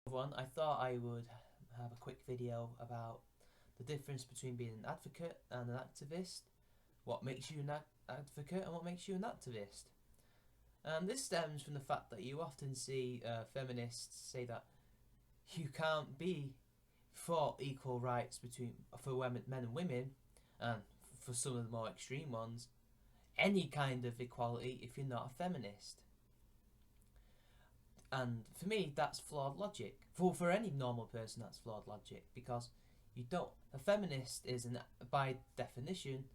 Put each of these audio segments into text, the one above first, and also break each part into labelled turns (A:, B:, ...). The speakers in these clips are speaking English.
A: Everyone, I thought I would have a quick video about the difference between being an advocate and an activist, what makes you an advocate and what makes you an activist. And this stems from the fact that you often see feminists say that you can't be for equal rights for women, men and women, and for some of the more extreme ones, any kind of equality if you're not a feminist. And for me, that's flawed logic. For any normal person, that's flawed logic, because you don't. A feminist is, by definition,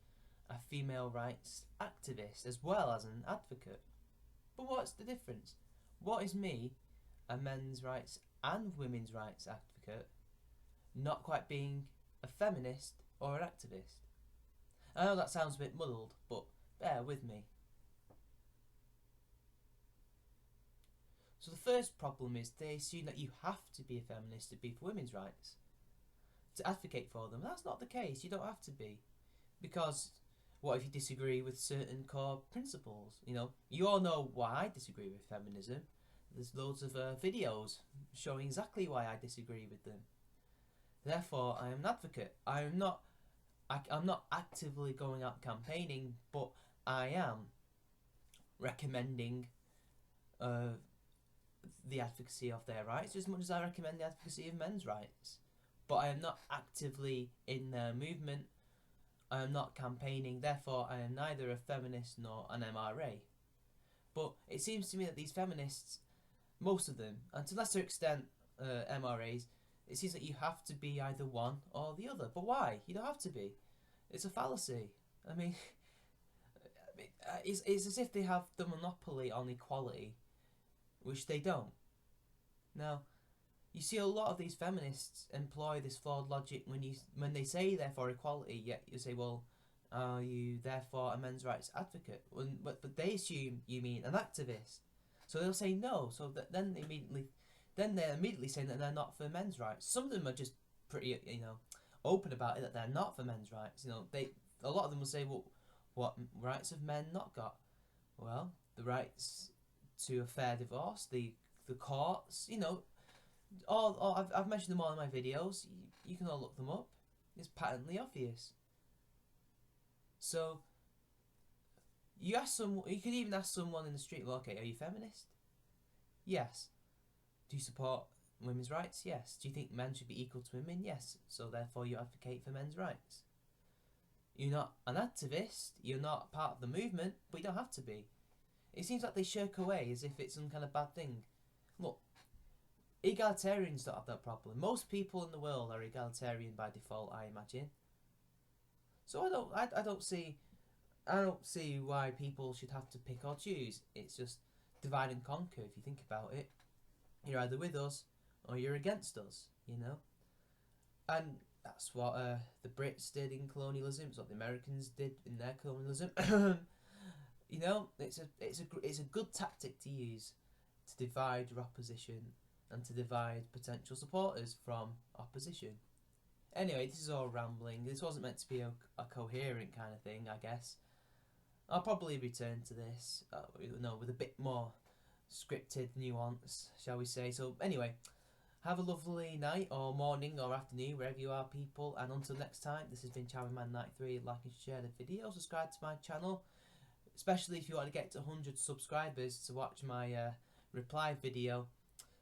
A: a female rights activist as well as an advocate. But what's the difference? What is me, a men's rights and women's rights advocate, not quite being a feminist or an activist? I know that sounds a bit muddled, but bear with me. So the first problem is they assume that you have to be a feminist to be for women's rights, to advocate for them. That's not the case. You don't have to be. Because what if you disagree with certain core principles? You all know why I disagree with feminism. There's loads of videos showing exactly why I disagree with them. Therefore, I am an advocate. I'm not actively going out campaigning, but I am recommending the advocacy of their rights as much as I recommend the advocacy of men's rights. But I am not actively in their movement. I am not campaigning. Therefore, I am neither a feminist nor an MRA. But it seems to me that these feminists, most of them, and to a lesser extent MRAs, it seems that you have to be either one or the other. But why? You don't have to be. It's a fallacy. I mean, it's as if they have the monopoly on equality, which they don't. Now, you see a lot of these feminists employ this flawed logic when they say they're for equality, yet you say, well, are you therefore a men's rights advocate? But they assume you mean an activist. So they'll say no. So then they're immediately saying that they're not for men's rights. Some of them are just pretty, open about it, that they're not for men's rights. A lot of them will say, well, what rights have men not got? Well, the rights to a fair divorce, the courts, I've mentioned them all in my videos. You can all look them up. It's patently obvious. So you could even ask someone in the street, well, okay, are you feminist? Yes. Do you support women's rights? Yes. Do you think men should be equal to women? Yes. So therefore you advocate for men's rights. You're not an activist, you're not part of the movement, but you don't have to be. It seems like they shirk away as if it's some kind of bad thing. Look, egalitarians don't have that problem. Most people in the world are egalitarian by default, I imagine. So I don't see why people should have to pick or choose. It's just divide and conquer. If you think about it, you're either with us or you're against us. And that's what the Brits did in colonialism. It's what the Americans did in their colonialism. It's a good tactic to use to divide your opposition and to divide potential supporters from opposition. Anyway, this is all rambling. This wasn't meant to be a coherent kind of thing, I guess. I'll probably return to this, with a bit more scripted nuance, shall we say. So anyway, have a lovely night or morning or afternoon, wherever you are, people. And until next time, this has been CharmingMan93. Like and share the video, subscribe to my channel, especially if you want to get to 100 subscribers to watch my reply video.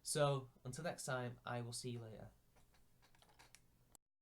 A: So until next time, I will see you later.